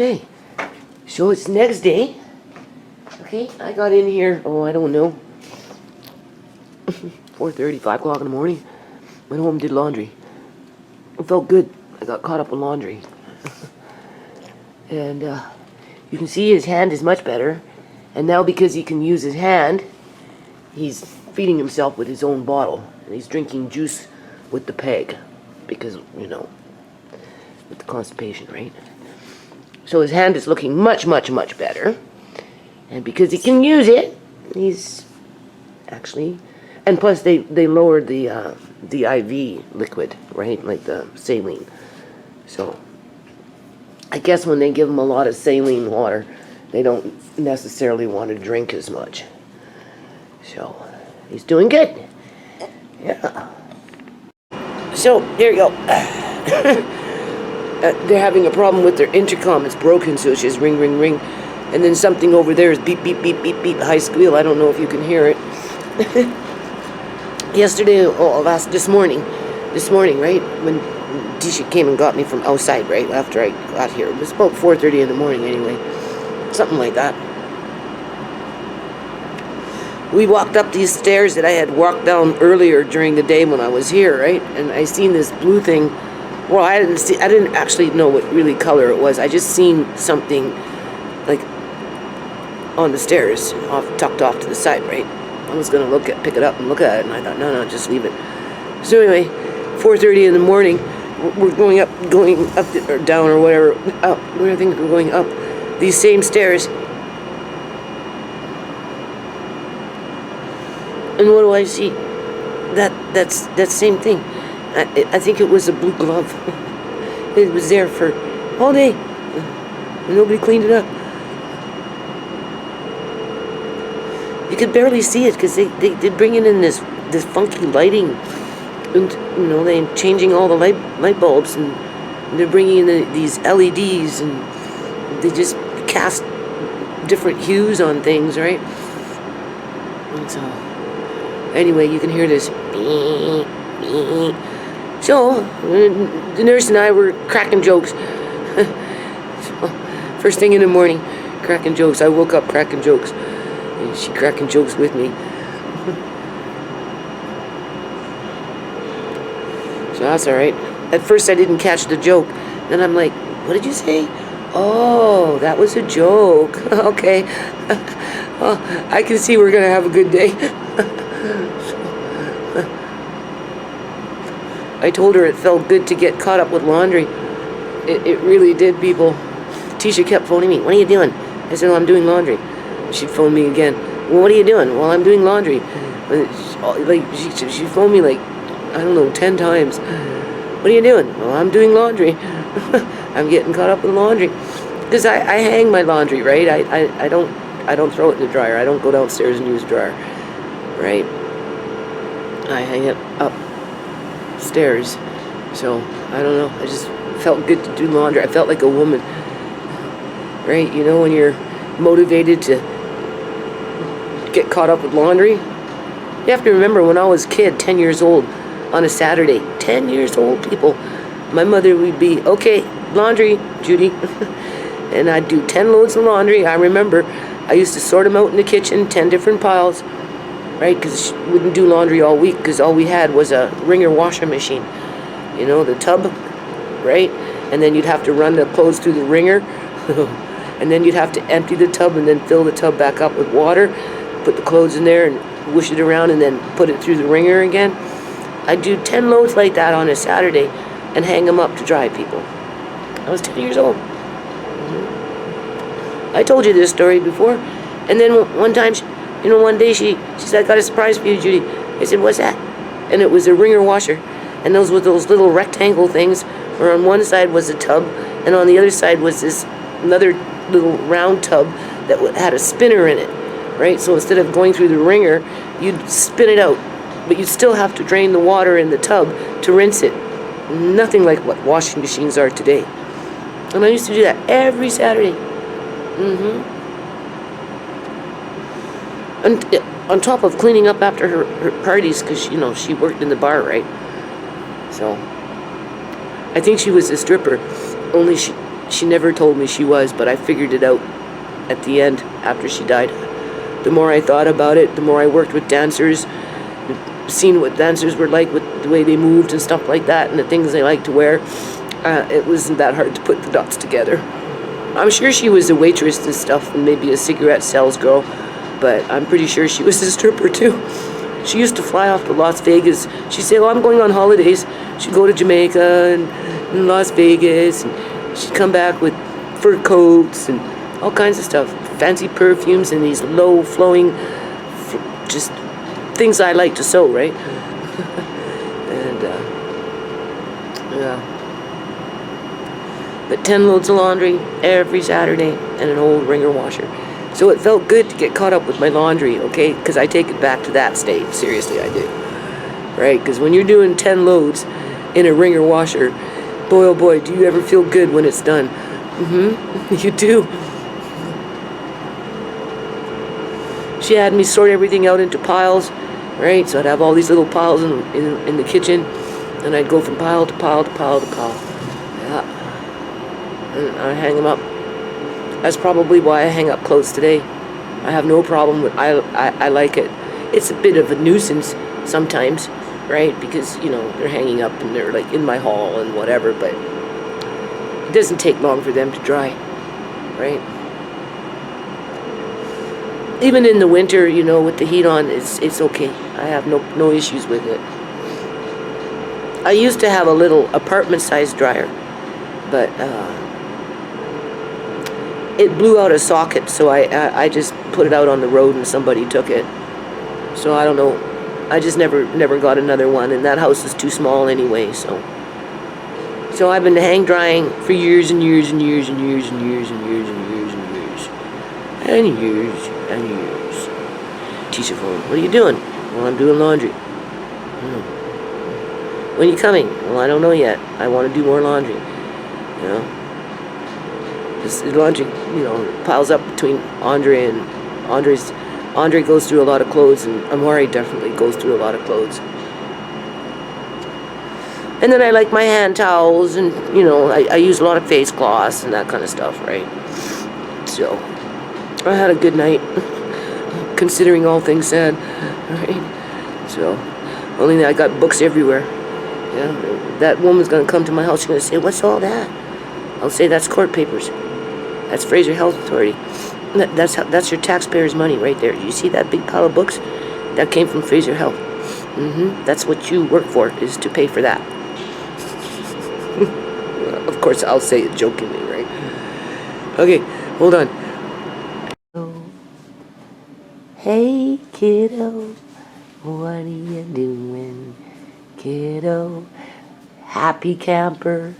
Okay, so it's next day. Okay, I got in here, I don't know, 4:30, 5 o'clock in the morning. Went home, did laundry. It felt good. I got caught up with laundry. And you can see his hand is much better. And now because he can use his hand, he's feeding himself with his own bottle. And he's drinking juice with the peg. Because, with the constipation, right? So his hand is looking much, much, much better. And because he can use it, he's actually... And plus they lowered the IV liquid, right? Like the saline. So I guess when they give him a lot of saline water, they don't necessarily want to drink as much. So he's doing good. Yeah. So here you go. They're having a problem with their intercom. It's broken, so it's just ring, ring, ring. And then something over there is beep, beep, beep, beep, beep, high squeal. I don't know if you can hear it. This morning, right? When Tisha came and got me from outside, right? After I got here. It was about 4:30 in the morning anyway. Something like that. We walked up these stairs that I had walked down earlier during the day when I was here, right? And I seen this blue thing. Well, I didn't actually know what really color it was. I just seen something like on the stairs, tucked off to the side, right? I was gonna pick it up and look at it, and I thought, no, just leave it. So anyway, 4:30 in the morning, we're going up or down or whatever. Up. I think we're going up these same stairs. And what do I see? That's that same thing. I think it was a blue glove. It was there for all day. And nobody cleaned it up. You could barely see it because they're bringing in this funky lighting, and they're changing all the light bulbs, and they're bringing in these LEDs, and they just cast different hues on things, right? And so anyway, you can hear this. So the nurse and I were cracking jokes. First thing in the morning, cracking jokes. I woke up cracking jokes. And she cracking jokes with me. So that's alright. At first I didn't catch the joke. Then I'm like, what did you say? Oh, that was a joke. Okay. Well, I can see we're going to have a good day. I told her it felt good to get caught up with laundry. It really did, people. Tisha kept phoning me. What are you doing? I said, well, I'm doing laundry. She'd phone me again. Well, what are you doing? Well, I'm doing laundry. She phoned me 10 times. What are you doing? Well, I'm doing laundry. I'm getting caught up with laundry. Because I hang my laundry, right? I don't throw it in the dryer. I don't go downstairs and use the dryer, right? I hang it upstairs. So, I don't know. I just felt good to do laundry. I felt like a woman, right? When you're motivated to get caught up with laundry. You have to remember when I was a kid, 10 years old, on a Saturday. 10 years old, people. My mother would be, okay, laundry, Judy. And I'd do 10 loads of laundry. I remember I used to sort them out in the kitchen, 10 different piles, right? Because she wouldn't do laundry all week because all we had was a wringer washer machine. The tub, right? And then you'd have to run the clothes through the wringer. And then you'd have to empty the tub and then fill the tub back up with water, put the clothes in there and whoosh it around and then put it through the wringer again. I'd do 10 loads like that on a Saturday and hang them up to dry, people. I was 10 years old. I told you this story before. And then one time, one day she said, I got a surprise for you, Judy. I said, what's that? And it was a wringer washer. And those were those little rectangle things where on one side was a tub and on the other side was this another little round tub that had a spinner in it, right? So instead of going through the wringer, you'd spin it out, but you'd still have to drain the water in the tub to rinse it. Nothing like what washing machines are today. And I used to do that every Saturday. And on top of cleaning up after her parties, because she worked in the bar, right? So I think she was a stripper, only She never told me she was, but I figured it out at the end after she died. The more I thought about it, the more I worked with dancers, seen what dancers were like with the way they moved and stuff like that, and the things they liked to wear. It wasn't that hard to put the dots together. I'm sure she was a waitress and stuff, and maybe a cigarette sales girl, but I'm pretty sure she was a stripper too. She used to fly off to Las Vegas. She'd say, "Oh, I'm going on holidays." She'd go to Jamaica and Las Vegas, and she'd come back with fur coats and all kinds of stuff, fancy perfumes and these low-flowing, just things I like to sew, right? And yeah. But 10 loads of laundry every Saturday and an old wringer washer. So it felt good to get caught up with my laundry, okay? Because I take it back to that state. Seriously, I do. Right? Because when you're doing 10 loads in a wringer washer, boy, oh boy, do you ever feel good when it's done. You do. She had me sort everything out into piles, right? So I'd have all these little piles in the kitchen, and I'd go from pile to pile to pile to pile. Yeah. And I hang them up. That's probably why I hang up clothes today. I have no problem with I like it. It's a bit of a nuisance sometimes, right? Because, you know, they're hanging up and they're like in my hall and whatever, but it doesn't take long for them to dry, right? Even in the winter, you know, with the heat on, it's okay. I have no issues with it. I used to have a little apartment-sized dryer, but it blew out a socket, so I just put it out on the road and somebody took it. So I don't know. I just never got another one, and that house is too small anyway. So I've been hang drying for years and years and years and years and years and years and years and years and years and years. Teacher phone. What are you doing? Well, I'm doing laundry. When are you coming? Well, I don't know yet. I want to do more laundry. You know. This laundry, you know, piles up between Andre and Andre's. Andre goes through a lot of clothes, and Amari definitely goes through a lot of clothes. And then I like my hand towels, and, you know, I use a lot of face cloths and that kind of stuff, right? So, I had a good night, considering all things said, right? So, only I got books everywhere. Yeah, that woman's gonna come to my house. She's gonna say, "What's all that?" I'll say, "That's court papers. That's Fraser Health Authority. That's your taxpayers' money right there. You see that big pile of books? That came from Fraser Health. That's what you work for, is to pay for that." Of course, I'll say it jokingly, right? Okay, hold on. Hey, kiddo, what are you doing, kiddo? Happy camper,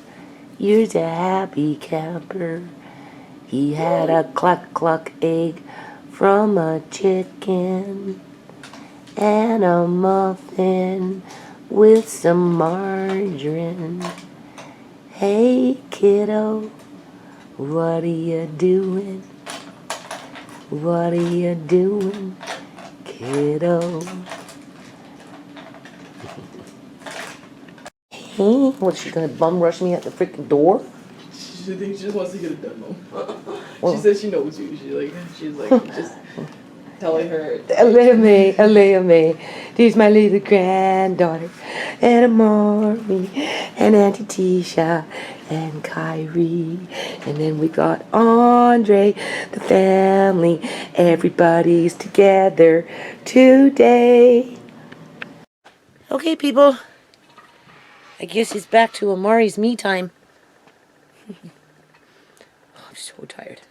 you're a happy camper. He had a cluck-cluck egg from a chicken and a muffin with some margarine. Hey, kiddo, what are you doing? What are you doing, kiddo? Hey, what, she gonna bum rush me at the freaking door? She thinks she just wants to get it done, Mom. She says she knows you. She's like just telling her. Alea, there's my little granddaughter, and Amari, and Auntie Tisha, and Kyrie, and then we got Andre, the family. Everybody's together today. Okay, people. I guess it's back to Amari's me time. I'm so tired.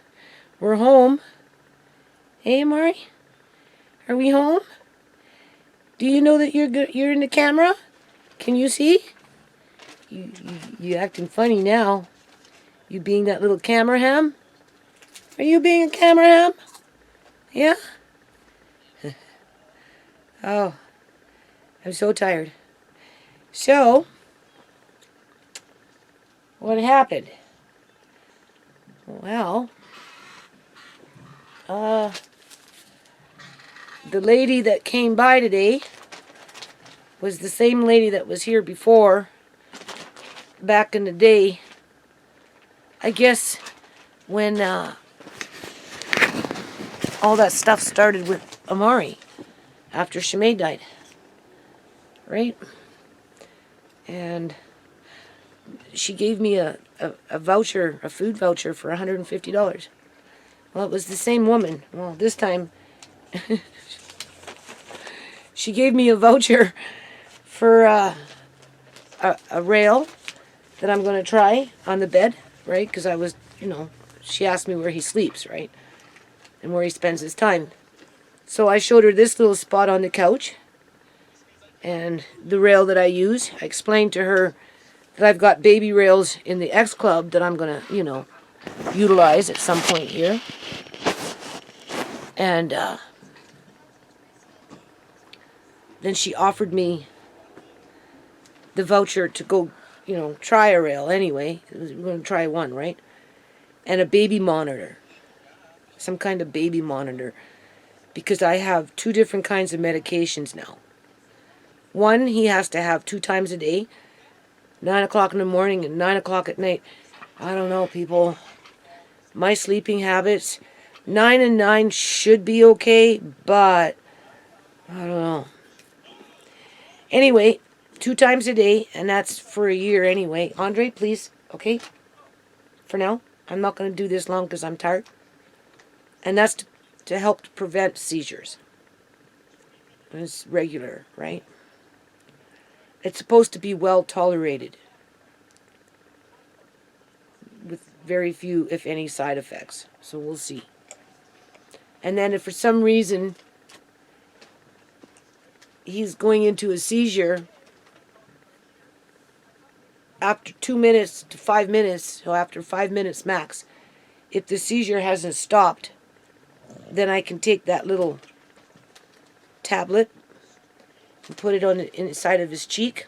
We're home. Hey, Amari? Are we home? Do you know that you're in the camera? Can you see? You acting funny now. You being that little camera ham? Are you being a camera ham? Yeah? Oh, I'm so tired. So, what happened? Well, the lady that came by today was the same lady that was here before, back in the day. I guess when all that stuff started with Amari after Shimei died, right? And she gave me a voucher, a food voucher for $150. Well, it was the same woman. Well, this time she gave me a voucher for a rail that I'm going to try on the bed, right? Because I was, she asked me where he sleeps, right? And where he spends his time. So I showed her this little spot on the couch and the rail that I use. I explained to her that I've got baby rails in the X Club that I'm going to, utilize at some point here. And then she offered me the voucher to go, try a rail anyway. We're going to try one, right? And a baby monitor. Some kind of baby monitor. Because I have 2 different kinds of medications now. One, he has to have 2 times a day. 9 o'clock in the morning and 9 o'clock at night. I don't know, people. My sleeping habits, 9 and 9 should be okay, but I don't know. Anyway, 2 times a day, and that's for a year anyway. Andre, please, okay? For now, I'm not going to do this long because I'm tired. And that's to help to prevent seizures. It's regular, right? It's supposed to be well tolerated with very few, if any, side effects. So we'll see. And then if for some reason he's going into a seizure after 2 minutes to 5 minutes, so after 5 minutes max, if the seizure hasn't stopped, then I can take that little tablet and put it on the inside of his cheek,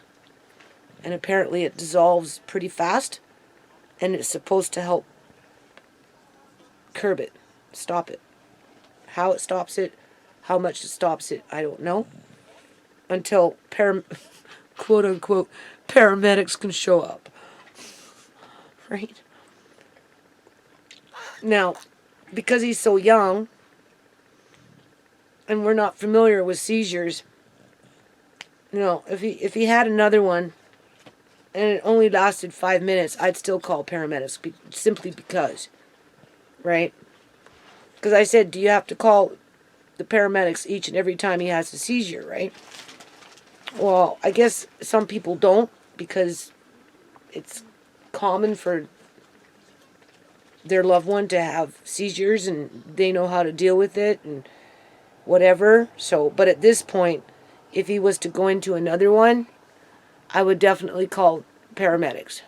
and apparently it dissolves pretty fast, and it's supposed to help curb it, stop it. How it stops it, how much it stops it, I don't know, until quote unquote paramedics can show up, right? Now, because he's so young and we're not familiar with seizures, if he had another one and it only lasted 5 minutes, I'd still call paramedics simply because, right? Because I said, do you have to call the paramedics each and every time he has a seizure, right? Well, I guess some people don't, because it's common for their loved one to have seizures and they know how to deal with it and whatever. So, but at this point, if he was to go into another one, I would definitely call paramedics.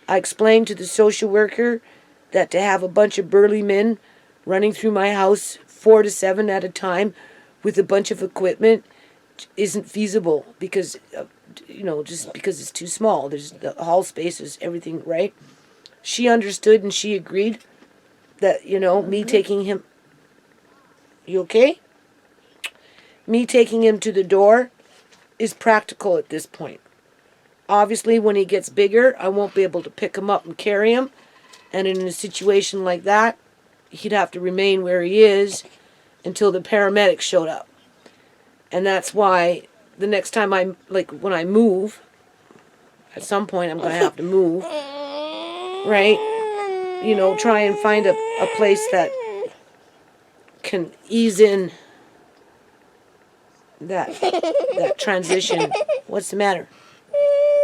I explained to the social worker that to have a bunch of burly men running through my house 4 to 7 at a time with a bunch of equipment isn't feasible because, just because it's too small. There's the hall spaces, everything, right? She understood and she agreed that, me taking him... You okay? Me taking him to the door is practical at this point. Obviously, when he gets bigger, I won't be able to pick him up and carry him. And in a situation like that, he'd have to remain where he is until the paramedics showed up. And that's why the next time when I move, at some point I'm going to have to move, right? Try and find a place that can ease in that transition. What's the matter?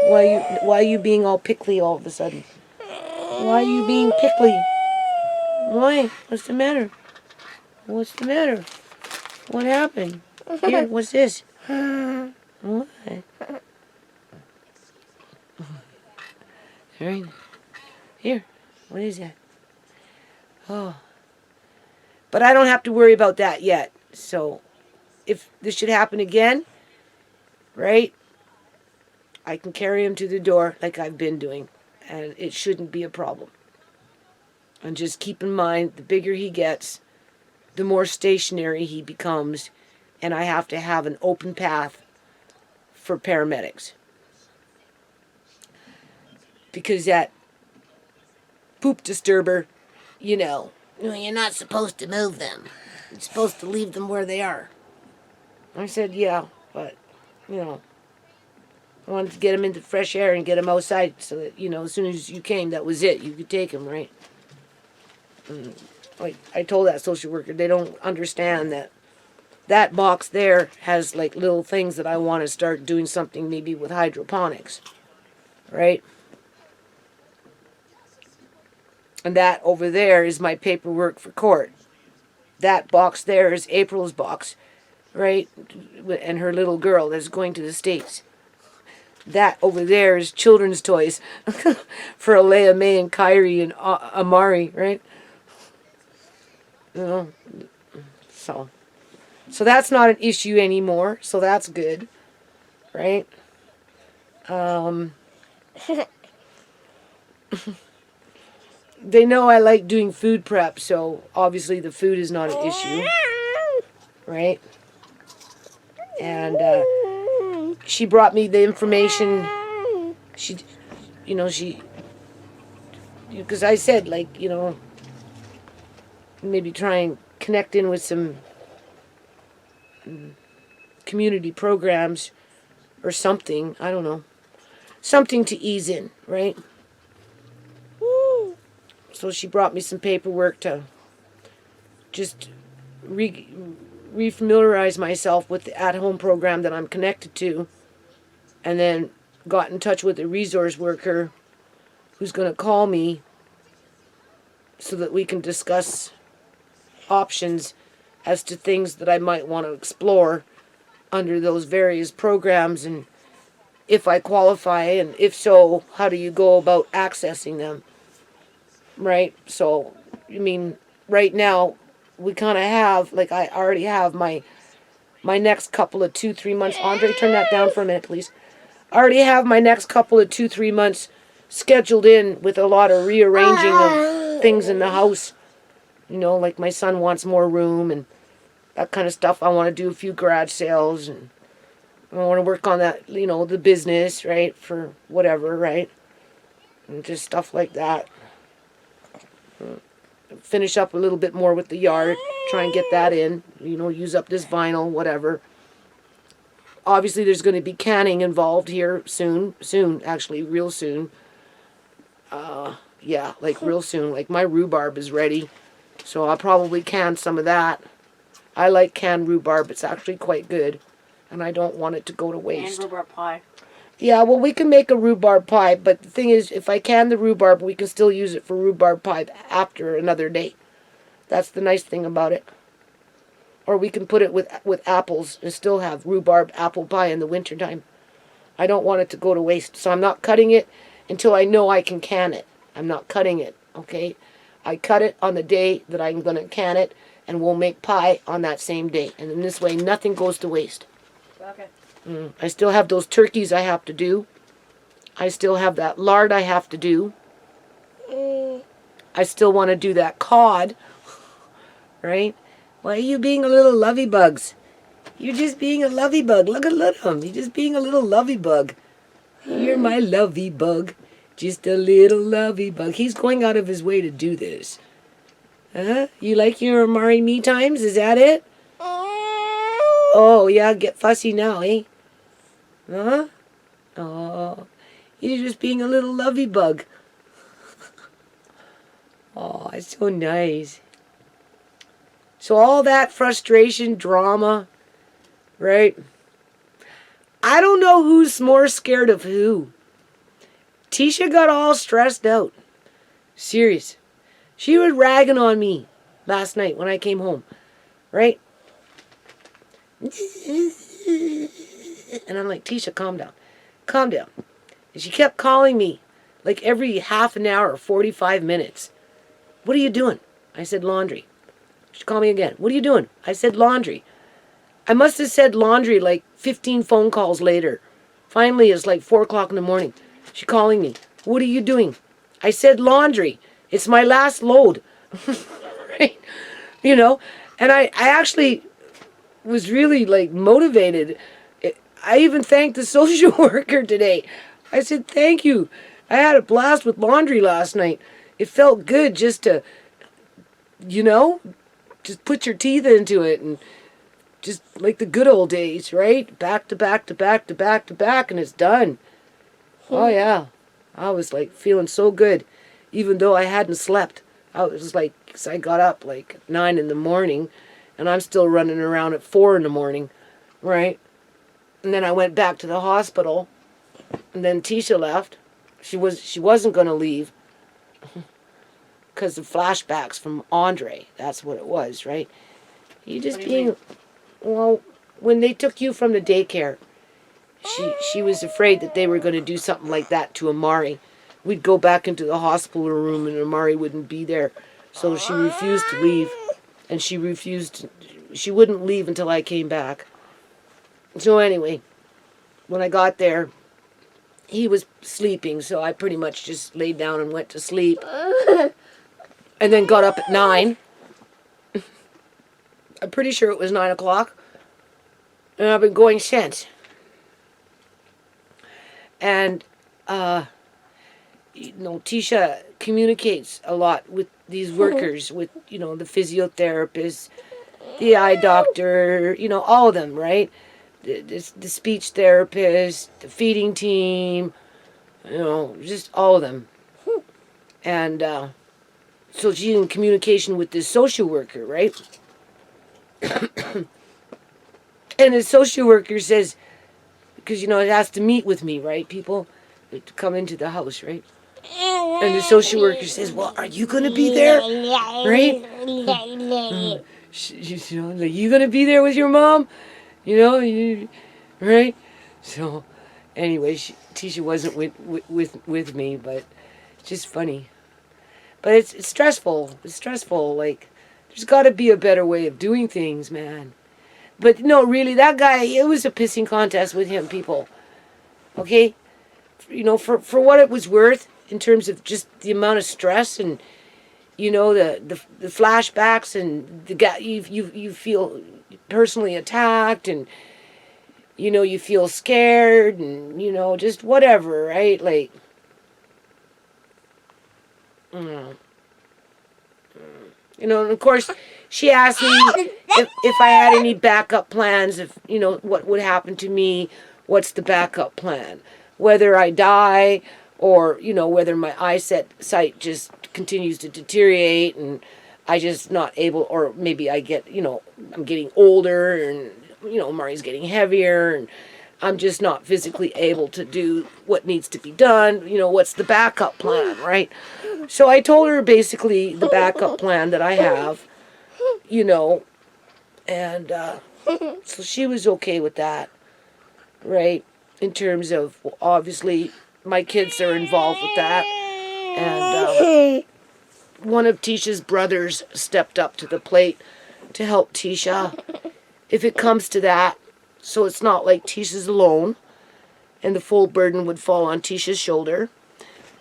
Why are you being all pickly all of a sudden? Why are you being pickly? Why? What's the matter? What's the matter? What happened? Here, what's this? What? Right. Here, what is that? Oh. But I don't have to worry about that yet. So, if this should happen again, right, I can carry him to the door like I've been doing. And it shouldn't be a problem. And just keep in mind, the bigger he gets, the more stationary he becomes. And I have to have an open path for paramedics. Because that poop disturber you're not supposed to move them. You're supposed to leave them where they are. I said, yeah, but, I wanted to get them into fresh air and get them outside so that, as soon as you came, that was it. You could take them, right? And, like I told that social worker, they don't understand that box there has like little things that I want to start doing something maybe with hydroponics, right? And that over there is my paperwork for court. That box there is April's box, right? And her little girl that's going to the States. That over there is children's toys for Alea, May, and Kyrie, and Amari, right? So that's not an issue anymore. So that's good, right? They know I like doing food prep, so obviously the food is not an issue, right? And she brought me the information. Because I said, like, maybe try and connect in with some community programs or something. I don't know. Something to ease in, right? So she brought me some paperwork to just refamiliarize myself with the at-home program that I'm connected to, and then got in touch with a resource worker who's going to call me so that we can discuss options as to things that I might want to explore under those various programs, and if I qualify, and if so, how do you go about accessing them, right? So, right now, we kind of have, like, I already have my next couple of 2-3 months. Andre, turn that down for a minute, please. I already have my next couple of 2-3 months scheduled in with a lot of rearranging of things in the house. Like my son wants more room and that kind of stuff. I want to do a few garage sales, and I want to work on that, the business, right, for whatever, right? And just stuff like that. Finish up a little bit more with the yard, try and get that in, use up this vinyl, whatever. Obviously, there's going to be canning involved here soon, actually, real soon. Yeah, like real soon. Like my rhubarb is ready, so I'll probably can some of that. I like canned rhubarb. It's actually quite good, and I don't want it to go to waste. And rhubarb pie. Yeah, well, we can make a rhubarb pie, but the thing is, if I can the rhubarb, we can still use it for rhubarb pie after another date. That's the nice thing about it. Or we can put it with apples and still have rhubarb apple pie in the wintertime. I don't want it to go to waste, so I'm not cutting it until I know I can can it. I'm not cutting it, okay? I cut it on the day that I'm going to can it, and we'll make pie on that same day. And in this way, nothing goes to waste. Okay. I still have those turkeys I have to do. I still have that lard I have to do. I still want to do that cod, right? Why are you being a little lovey bugs? You're just being a lovey bug. Look at him. You're just being a little lovey bug. You're my lovey bug. Just a little lovey bug. He's going out of his way to do this. Huh? You like your Amari me times? Is that it? Oh, yeah, get fussy now, eh? Huh? Oh, you're just being a little lovey bug. Oh, it's so nice. So all that frustration, drama, right? I don't know who's more scared of who. Tisha got all stressed out. Serious. She was ragging on me last night when I came home, right? And I'm like, Tisha, calm down. Calm down. And she kept calling me like every half an hour, 45 minutes. What are you doing? I said, laundry. She called me again. What are you doing? I said, laundry. I must have said laundry like 15 phone calls later. Finally, it's like 4 o'clock in the morning. She's calling me. What are you doing? I said, laundry. It's my last load. Right? And I actually was really like motivated. I even thanked the social worker today. I said, thank you. I had a blast with laundry last night. It felt good just to you know, just put your teeth into it and just like the good old days, right? Back to back to back to back to back, and it's done. Oh, yeah. I was like feeling so good, even though I hadn't slept. I was like, 'cause I got up like 9 in the morning, and I'm still running around at 4 in the morning, right? And then I went back to the hospital, and then Tisha left. She wasn't going to leave because of flashbacks from Andre. That's what it was, right? You just being, well, when they took you from the daycare, she was afraid that they were going to do something like that to Amari. We'd go back into the hospital room and Amari wouldn't be there. So she refused to leave, and she wouldn't leave until I came back. So anyway, when I got there, he was sleeping, so I pretty much just laid down and went to sleep. And then got up at 9. I'm pretty sure it was 9 o'clock. And I've been going since. And, Tisha communicates a lot with these workers, with, the physiotherapist, the eye doctor, all of them, right? The speech therapist, the feeding team, just all of them. And so she's in communication with this social worker, right? And the social worker says, because, it has to meet with me, right? People to come into the house, right? And the social worker says, well, are you going to be there? Right? Are you going to be there with your mom? Right? So, anyway, Tisha wasn't with me, but it's just funny. But it's stressful. It's stressful. Like, there's got to be a better way of doing things, man. But no, really, that guy, it was a pissing contest with him, people. Okay? For what it was worth, in terms of just the amount of stress and, the flashbacks and the guy, you feel personally attacked and, you feel scared and, just whatever, right? Like, and of course, she asked me if I had any backup plans, if, what would happen to me, what's the backup plan? Whether I die or, whether my eyesight just continues to deteriorate and I just not able, or maybe I get, I'm getting older and, Mari's getting heavier and I'm just not physically able to do what needs to be done. What's the backup plan, right? So I told her basically the backup plan that I have, and so she was okay with that, right? In terms of, well, obviously, my kids are involved with that, and one of Tisha's brothers stepped up to the plate to help Tisha, if it comes to that, so it's not like Tisha's alone, and the full burden would fall on Tisha's shoulder.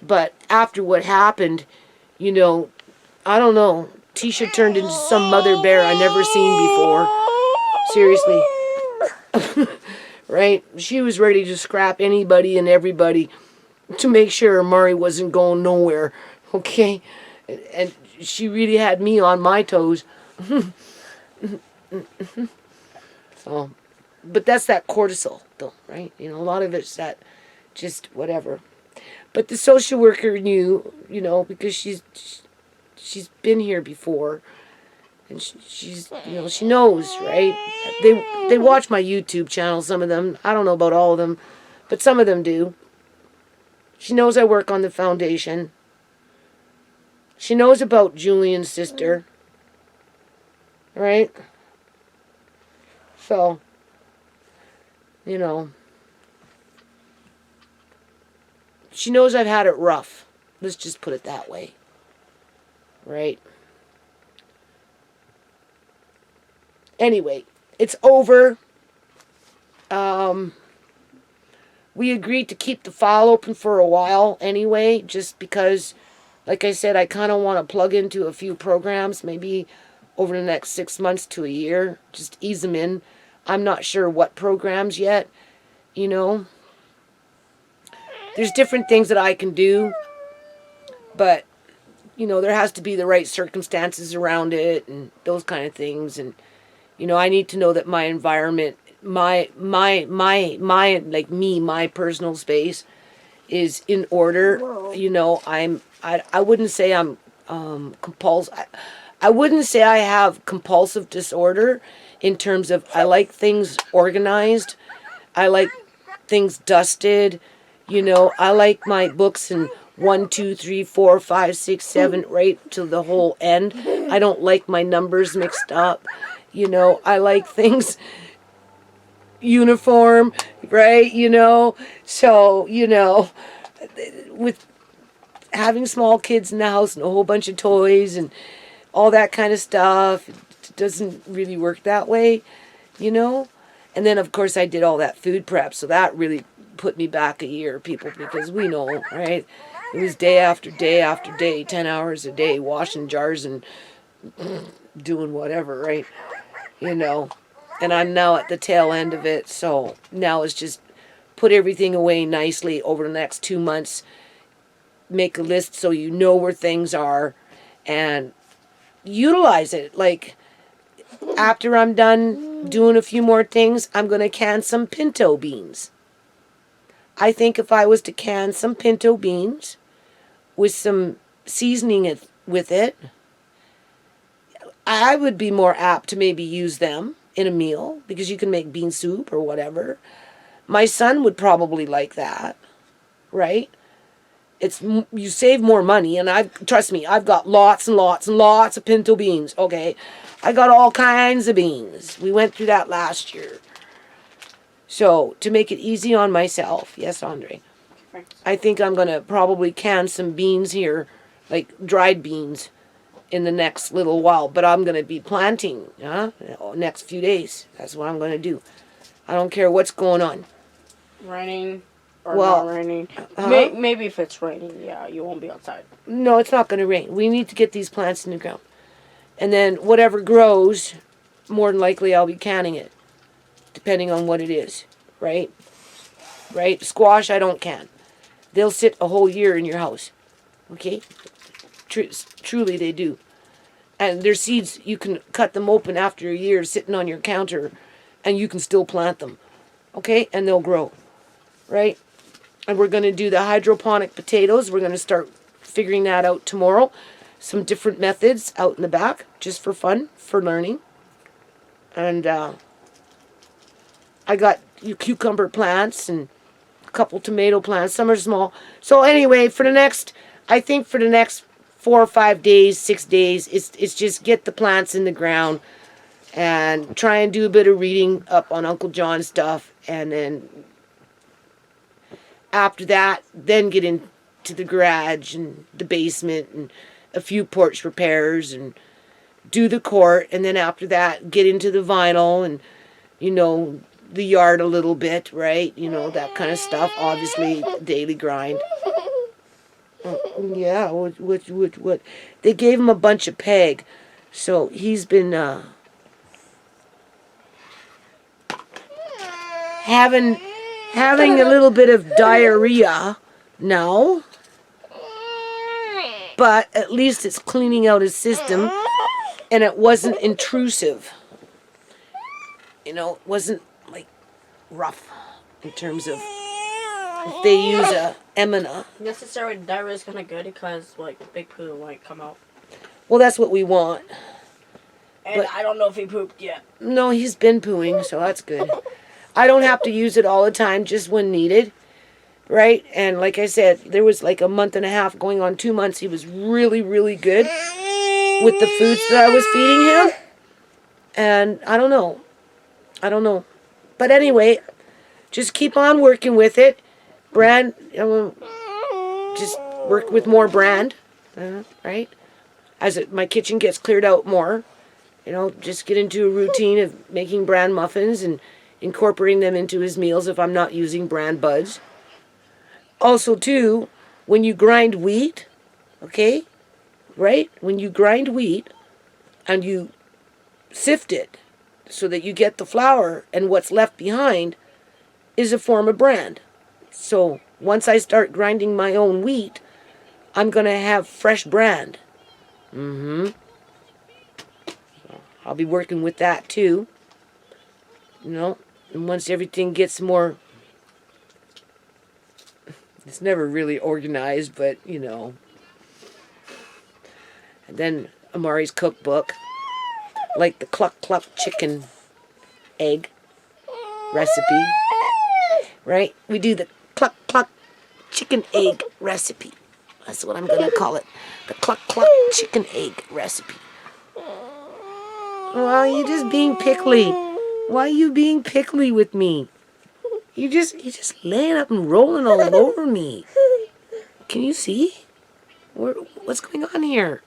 But after what happened, I don't know, Tisha turned into some mother bear I never seen before. Seriously. Right? She was ready to scrap anybody and everybody to make sure Amari wasn't going nowhere. Okay? And she really had me on my toes. So, but that's that cortisol, though, right? A lot of it's that just whatever. But the social worker knew, because she's been here before, and she's she knows, right? They watch my YouTube channel, some of them. I don't know about all of them, but some of them do. She knows I work on the foundation. She knows about Julian's sister, right? So, she knows I've had it rough. Let's just put it that way. Right? Anyway, it's over. We agreed to keep the file open for a while anyway, just because, like I said, I kind of want to plug into a few programs, maybe over the next 6 months to a year, just ease them in. I'm not sure what programs yet, There's different things that I can do, but, there has to be the right circumstances around it and those kind of things. And, I need to know that my environment, my personal space is in order. I wouldn't say I'm compulsive. I wouldn't say I have compulsive disorder in terms of I like things organized. I like things dusted. I like my books in 1, 2, 3, 4, 5, 6, 7, right to the whole end. I don't like my numbers mixed up. I like things uniform, right? So, with having small kids in the house and a whole bunch of toys and all that kind of stuff, it doesn't really work that way, And then, of course, I did all that food prep, so that really put me back a year, people, because we know, right? It was day after day after day, 10 hours a day, washing jars and doing whatever, right? And I'm now at the tail end of it, so now it's just put everything away nicely over the next 2 months, make a list so you know where things are, and utilize it. Like, after I'm done doing a few more things, I'm going to can some pinto beans. I think if I was to can some pinto beans with some seasoning with it, I would be more apt to maybe use them in a meal because you can make bean soup or whatever. My son would probably like that, right? You save more money, and trust me, I've got lots and lots and lots of pinto beans. Okay, I got all kinds of beans. We went through that last year. So to make it easy on myself, yes, Andre, I think I'm gonna probably can some beans here, like dried beans, in the next little while. But I'm gonna be planting, next few days. That's what I'm gonna do. I don't care what's going on. Raining. Or not raining. Maybe if it's raining, yeah, you won't be outside. No, it's not going to rain. We need to get these plants in the ground. And then whatever grows, more than likely I'll be canning it. Depending on what it is. Right? Right? Squash, I don't can. They'll sit a whole year in your house. Okay? Truly they do. And their seeds, you can cut them open after a year sitting on your counter, and you can still plant them. Okay? And they'll grow. Right? And we're going to do the hydroponic potatoes. We're going to start figuring that out tomorrow. Some different methods out in the back, just for fun, for learning. And I got cucumber plants and a couple tomato plants. Some are small. So anyway, I think for the next 4 or 5 days, 6 days, it's just get the plants in the ground and try and do a bit of reading up on Uncle John's stuff, and then after that, then get into the garage and the basement and a few porch repairs and do the court. And then after that, get into the vinyl and, the yard a little bit, right? That kind of stuff. Obviously, daily grind. Yeah, what? They gave him a bunch of peg. So he's been having a little bit of diarrhea now, but at least it's cleaning out his system, and it wasn't intrusive. It wasn't like rough in terms of if they use a Emina. Necessary diarrhea is kind of good because big poo might come out. Well, that's what we want. And I don't know if he pooped yet. No, he's been pooing, so that's good. I don't have to use it all the time, just when needed, right? And like I said, there was like a month and a half going on 2 months. He was really, really good with the foods that I was feeding him. And I don't know. But anyway, just keep on working with it. Brand, just work with more brand, right? As my kitchen gets cleared out more, just get into a routine of making brand muffins and incorporating them into his meals if I'm not using brand buds. Also, too, when you grind wheat, okay, right? When you grind wheat and you sift it so that you get the flour, and what's left behind is a form of brand. So once I start grinding my own wheat, I'm going to have fresh brand. Mm-hmm. I'll be working with that too. You know, and once everything gets more, it's never really organized, but you know. And then Amari's cookbook, like the cluck cluck chicken egg recipe, right? We do the cluck cluck chicken egg recipe. That's what I'm gonna call it. The cluck cluck chicken egg recipe. Well, you're just being pickly. Why are you being pickly with me? You're just laying up and rolling all over me. Can you see? What's going on here?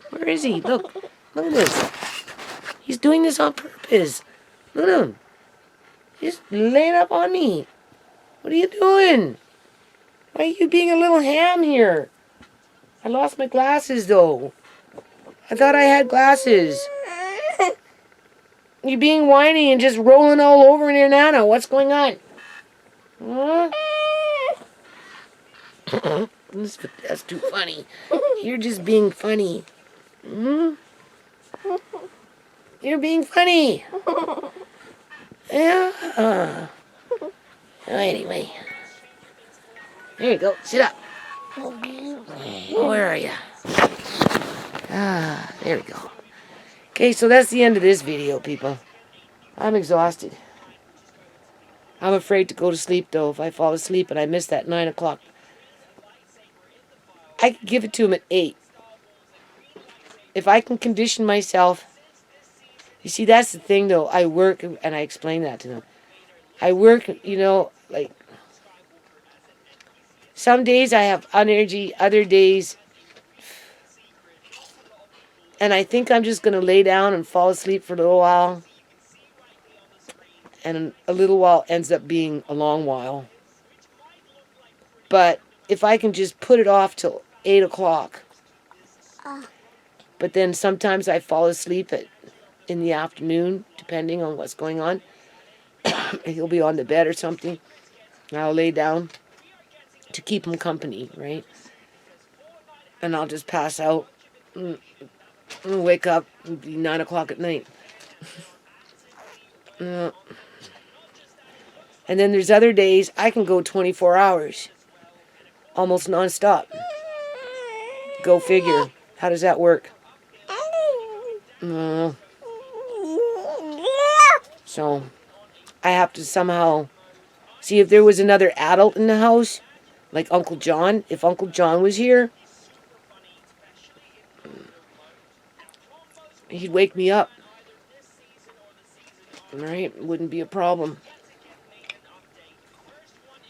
Where is he? Look at this. He's doing this on purpose. Look at him. He's laying up on me. What are you doing? Why are you being a little ham here? I lost my glasses though. I thought I had glasses. You're being whiny and just rolling all over in your nana. What's going on? Huh? That's too funny. You're just being funny. Hmm? You're being funny. Yeah. Anyway. There you go. Sit up. Where are you? There we go. Okay, so that's the end of this video, people. I'm exhausted. I'm afraid to go to sleep, though. If I fall asleep and I miss that 9 o'clock, I could give it to him at 8. If I can condition myself. You see, that's the thing, though. I work, and I explain that to them. I work, you know, like, some days I have energy, other days, and I think I'm just going to lay down and fall asleep for a little while. And a little while ends up being a long while. But if I can just put it off till 8 o'clock. But then sometimes I fall asleep in the afternoon, depending on what's going on. He'll be on the bed or something. And I'll lay down to keep him company, right? And I'll just pass out and wake up and be 9 o'clock at night. And then there's other days I can go 24 hours. Almost nonstop. Go figure. How does that work? So I have to somehow see if there was another adult in the house, like Uncle John. If Uncle John was here, he'd wake me up. Right? It wouldn't be a problem.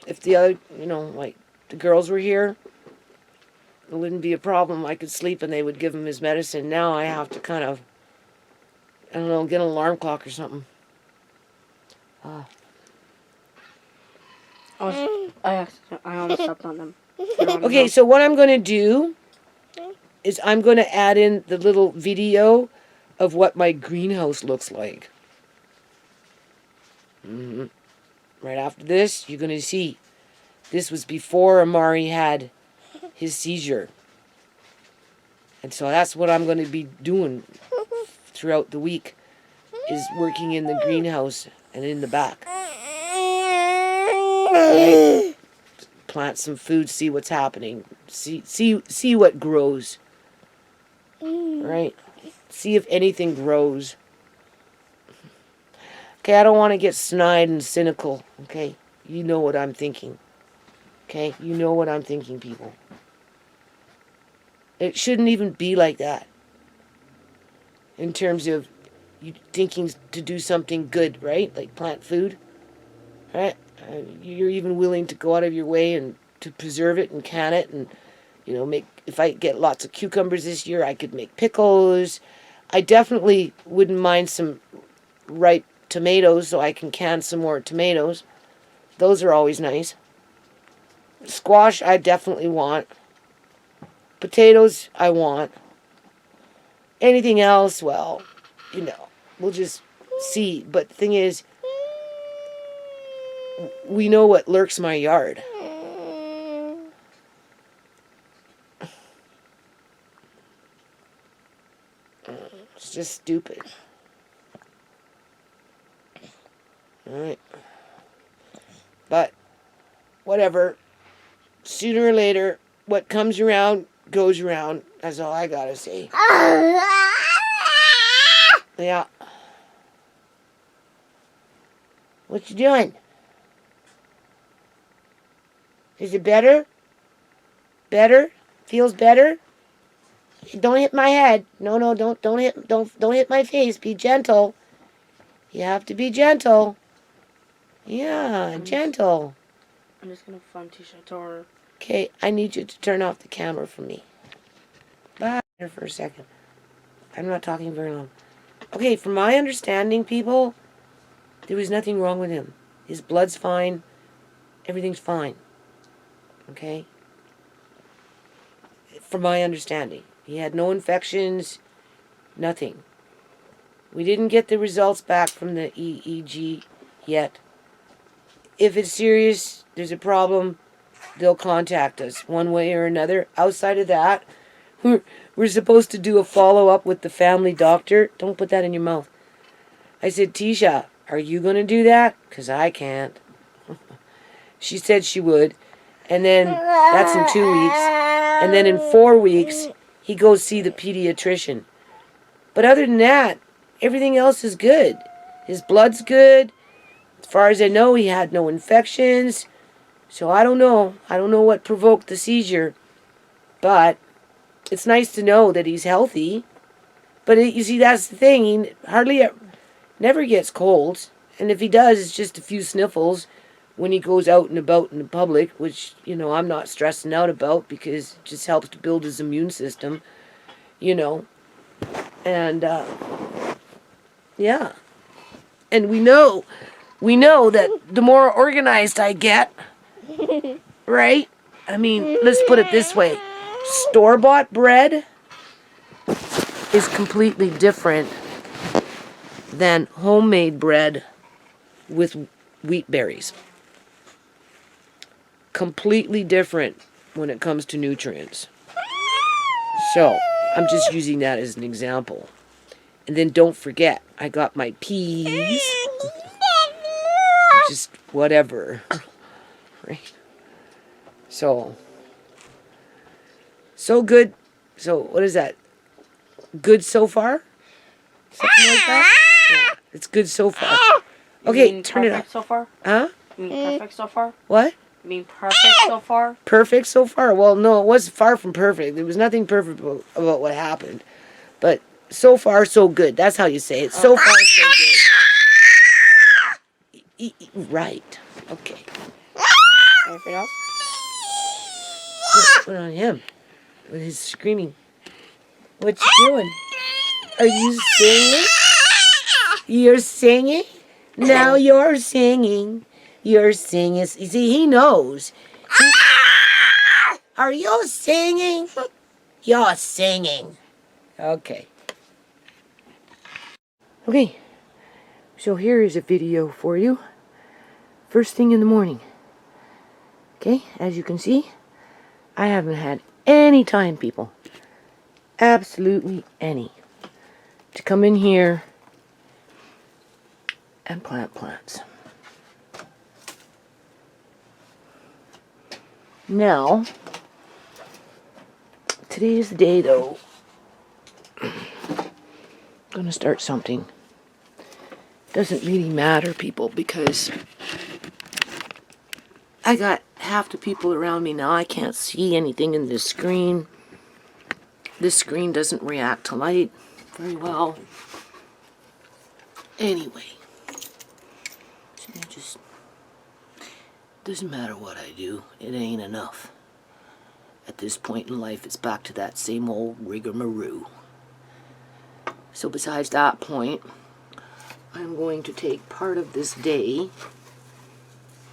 If the other, you know, like the girls were here, it wouldn't be a problem. I could sleep and they would give him his medicine. Now I have to kind of, I don't know, get an alarm clock or something. I almost stepped on them. Okay, so what I'm going to do is I'm going to add in the little video of what my greenhouse looks like. Right after this, you're going to see. This was before Amari had his seizure. And so that's what I'm going to be doing throughout the week, is working in the greenhouse and in the back. Right? Plant some food, see what's happening. See what grows. Right? See if anything grows. Okay, I don't want to get snide and cynical. Okay? You know what I'm thinking. Okay? You know what I'm thinking, people. It shouldn't even be like that. In terms of you thinking to do something good, right? Like plant food. Right? You're even willing to go out of your way and to preserve it and can it and, you know, make, if I get lots of cucumbers this year, I could make pickles. I definitely wouldn't mind some ripe tomatoes, so I can can some more tomatoes. Those are always nice. Squash, I definitely want. Potatoes, I want. Anything else, well, you know, we'll just see. But the thing is, we know what lurks my yard. It's just stupid. Alright. But, whatever. Sooner or later, what comes around goes around. That's all I gotta say. Yeah. What you doing? Is it better? Better? Feels better? Don't hit my head. No, don't hit my face. Be gentle. You have to be gentle. Yeah, gentle. I'm just gonna find Tisha Tor. Okay, I need you to turn off the camera for me. Bye for a second. I'm not talking very long. Okay, from my understanding, people, there was nothing wrong with him. His blood's fine. Everything's fine. Okay? From my understanding. He had no infections. Nothing. We didn't get the results back from the EEG yet. If it's serious, there's a problem, they'll contact us one way or another. Outside of that, we're supposed to do a follow-up with the family doctor. Don't put that in your mouth. I said, Tisha, are you going to do that? Because I can't. She said she would. And then, that's in 2 weeks. And then in 4 weeks, he goes see the pediatrician. But other than that, everything else is good. His blood's good. As far as I know, he had no infections. So I don't know. I don't know what provoked the seizure. But it's nice to know that he's healthy. But you see, that's the thing. He never gets colds. And if he does, it's just a few sniffles when he goes out and about in the public, which, you know, I'm not stressing out about because it just helps to build his immune system, you know. And, yeah. And we know that the more organized I get, right? I mean, let's put it this way. Store-bought bread is completely different than homemade bread with wheat berries. Completely different when it comes to nutrients. So, I'm just using that as an example. And then don't forget, I got my peas. Just whatever. Right? So good. So, what is that? Good so far? Something like that? Yeah, it's good so far. Okay, turn it off. So far? Huh? You mean perfect so far? What? You mean perfect so far? Perfect so far? Well, no, it was far from perfect. There was nothing perfect about what happened. But so far, so good. That's how you say it. So far, so good. Right. Okay. Anything else? Put on him with his screaming. What you doing? Are you singing? You're singing? Now you're singing. You're singing. You see, he knows. Are you singing? You're singing. Okay. Okay. So here is a video for you. First thing in the morning. Okay, as you can see, I haven't had any time, people. Absolutely any. To come in here and plant plants. Now, today is the day, though. I'm gonna start something. Doesn't really matter, people, because I got half the people around me now. I can't see anything in this screen. This screen doesn't react to light very well. Anyway, so it just doesn't matter what I do. It ain't enough. At this point in life, it's back to that same old rigmarole. So besides that point, I'm going to take part of this day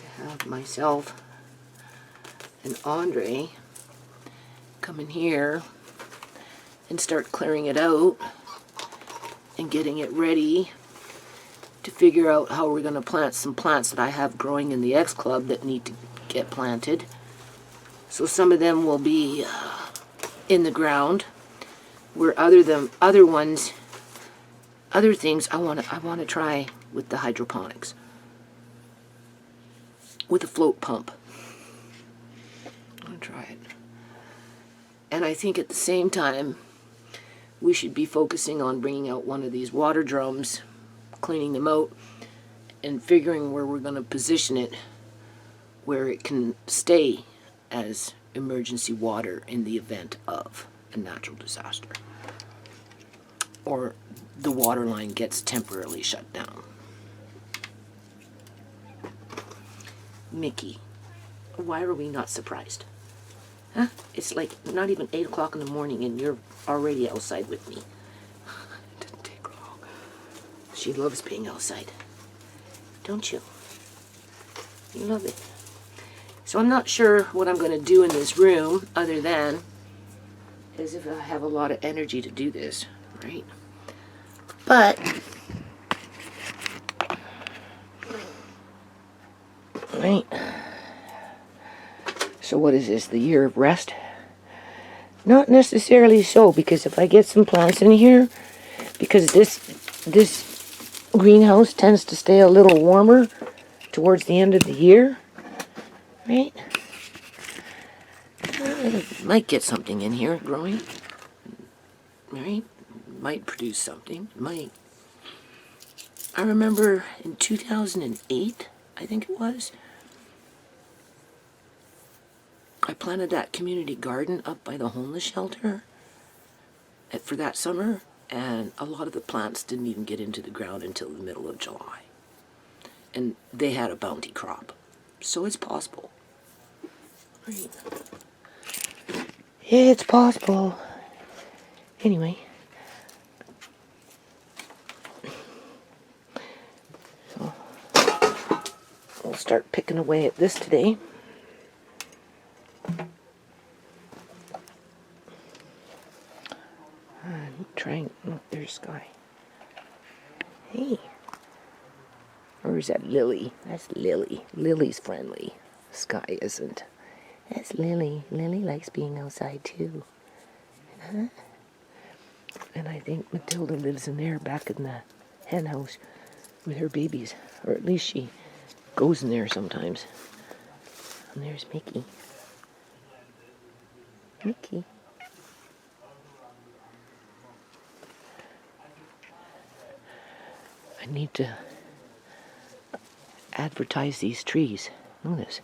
to have myself and Andre come in here and start clearing it out and getting it ready to figure out how we're going to plant some plants that I have growing in the X Club that need to get planted. So some of them will be in the ground, where other ones other things I want to try with the hydroponics, with a float pump. I want to try it. And I think at the same time, we should be focusing on bringing out one of these water drums, cleaning them out, and figuring where we're going to position it, where it can stay as emergency water in the event of a natural disaster, or the water line gets temporarily shut down. Mickey, why are we not surprised? Huh? It's like not even 8 o'clock in the morning and you're already outside with me. It didn't take long. She loves being outside. Don't you? You love it. So I'm not sure what I'm going to do in this room other than as if I have a lot of energy to do this, right? But right. So what is this, the year of rest? Not necessarily so, because if I get some plants in here, because this greenhouse tends to stay a little warmer towards the end of the year, right? I might get something in here growing, right? Might produce something, might. I remember in 2008, I think it was, I planted that community garden up by the homeless shelter for that summer, and a lot of the plants didn't even get into the ground until the middle of July. And they had a bounty crop. So it's possible. Right. It's possible. Anyway. So we'll start picking away at this today. Trying, oh, there's Sky. Hey. Or is that Lily? That's Lily. Lily's friendly. Sky isn't. That's Lily. Lily likes being outside too. Huh? And I think Matilda lives in there back in the hen house with her babies. Or at least she goes in there sometimes. And there's Mickey. Mickey. I need to advertise these trees. Look at this.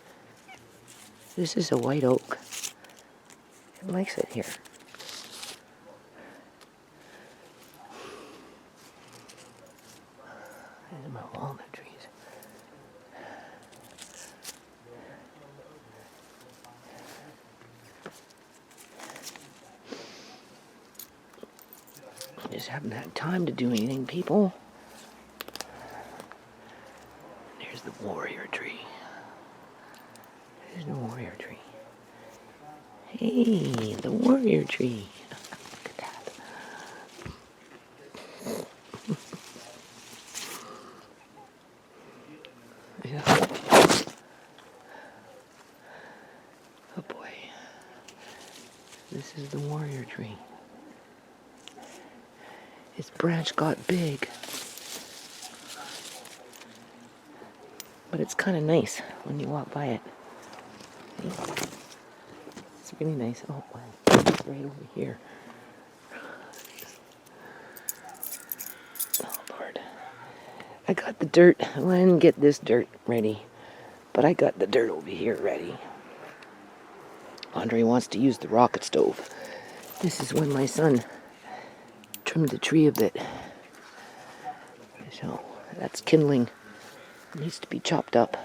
This is a white oak. It likes it here. These are my walnut trees. I just haven't had time to do anything, people. There's the warrior tree. There's the warrior tree. Hey, the warrior tree. Look at that. Yeah. Oh boy. This is the warrior tree. Its branch got big. But it's kind of nice when you walk by it. It's really nice. Oh, wow. It's right over here. Oh, Lord. I got the dirt. Well, I didn't get this dirt ready, but I got the dirt over here ready. Andre wants to use the rocket stove. This is when my son trimmed the tree a bit. So, that's kindling. It needs to be chopped up.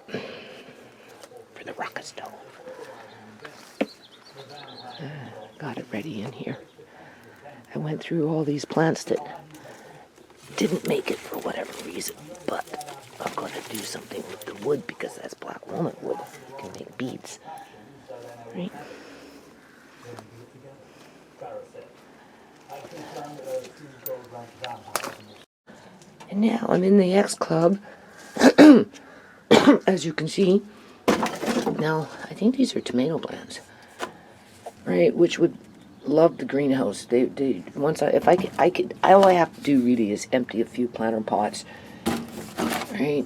For the rocket stove. Got it ready in here. I went through all these plants that didn't make it for whatever reason, but I'm going to do something with the wood because that's black walnut wood. You can make beads. Right? And now I'm in the X Club, as you can see. Now, I think these are tomato plants, right? Which would love the greenhouse. They once if I could, all I have to do really is empty a few planter pots, right?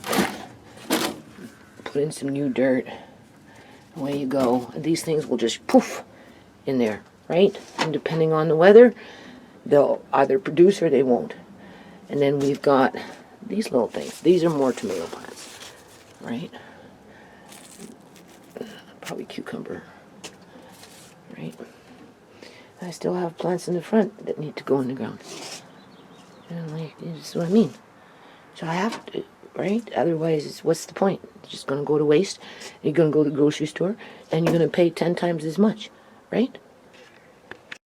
Put in some new dirt. Away you go. And these things will just poof in there, right? And depending on the weather, they'll either produce or they won't. And then we've got these little things. These are more tomato plants, right? Probably cucumber, right? I still have plants in the front that need to go in the ground. And like, this is what I mean. So I have to, right? Otherwise, what's the point? It's just going to go to waste. You're going to go to the grocery store, and you're going to pay 10 times as much, right?